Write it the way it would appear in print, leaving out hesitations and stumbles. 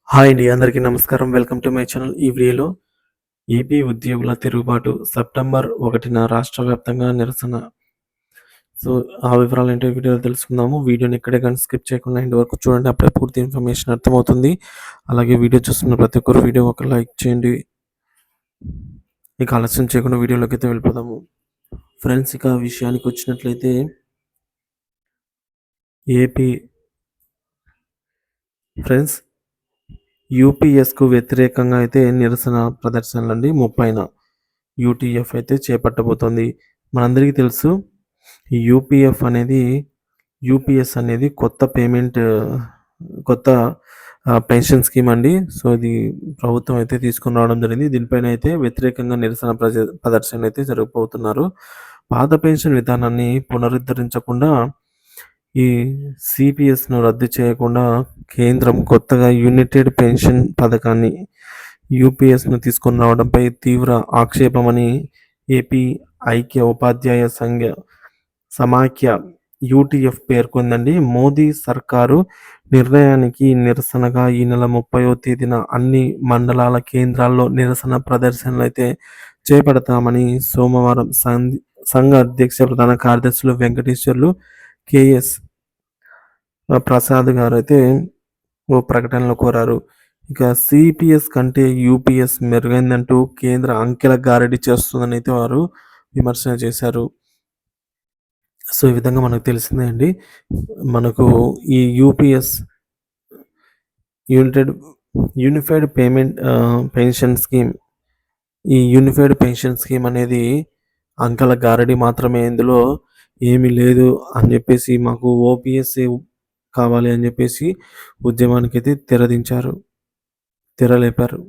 Hi అండి. అందరికీ నమస్కారం. Welcome to my channel. ఈ వీడియోలో ఏపీ ఉద్యోగుల తిరుగుబాటు సెప్టెంబర్ 1న రాష్ట్ర వ్యాప్తంగా నిరసన. సో, ఆ వివరాలేంటో ఈ వీడియోలో తెలుసుకుందాము. వీడియోని ఎక్కడే గాని స్కిప్ చేయకుండా ఎండ్ వరకు చూడండి. అప్పుడే పూర్తి ఇన్ఫర్మేషన్ అర్థమవుతుంది. అలాగే వీడియో చూస్తున్న ప్రతి ఒక్కరు వీడియో ఒక లైక్ చేయండి. ఇక ఆలస్యం చేయకుండా వీడియోలోకైతే వెళ్ళిపోదాము. ఫ్రెండ్స్, ఇక విషయానికి వచ్చినట్లయితే ఏపీ ఫ్రెండ్స్ యూపీఎస్‌కు వ్యతిరేకంగా అయితే నిరసన ప్రదర్శనలండి 30న యూటీఎఫ్ అయితే చేపట్టబోతోంది. మనందరికీ తెలుసు ఈ యూపీఎస్ అనేది కొత్త పెన్షన్ స్కీమ్ అండి. సో, ఇది ప్రభుత్వం అయితే తీసుకొని రావడం జరిగింది. దీనిపైన అయితే వ్యతిరేకంగా నిరసన ప్రదర్శనలు అయితే జరగబోతున్నారు. పాత పెన్షన్ విధానాన్ని పునరుద్ధరించకుండా ఈ సీపీఎస్‌ను రద్దు చేయకుండా కేంద్రం కొత్తగా యూనిటెడ్ పెన్షన్ పథకాన్ని యూపీఎస్‌ను తీసుకొని రావడంపై తీవ్ర ఆక్షేపమని ఏపీ ఐక్య ఉపాధ్యాయ సమాఖ్య యూటీఎఫ్ పేర్కొందండి. మోదీ సర్కారు నిర్ణయానికి నిరసనగా ఈ నెల 30వ తేదీన అన్ని మండలాల కేంద్రాల్లో నిరసన ప్రదర్శనలైతే చేపడతామని సోమవారం సంఘ అధ్యక్ష ప్రధాన కార్యదర్శులు వెంకటేశ్వర్లు, కేఎస్ ప్రసాద్ గారైతే ఓ ప్రకటనలో కోరారు. ఇక సిపిఎస్ కంటే యూపీఎస్ మెరుగైందంటూ కేంద్ర అంకెల గారడీ చేస్తుందని అయితే వారు విమర్శన చేశారు. సో, ఈ విధంగా మనకు తెలిసిందే అండి. మనకు ఈ యూపీఎస్ యూనిఫైడ్ పెన్షన్ స్కీమ్ ఈ యూనిఫైడ్ పెన్షన్ స్కీమ్ అనేది అంకెల గారడీ మాత్రమే. ఇందులో ఏమీ లేదు అని చెప్పేసి మాకు ఓపీఎస్సీ కావాలి అని చెప్పేసి ఉద్యమానికైతే తెరలేపారు.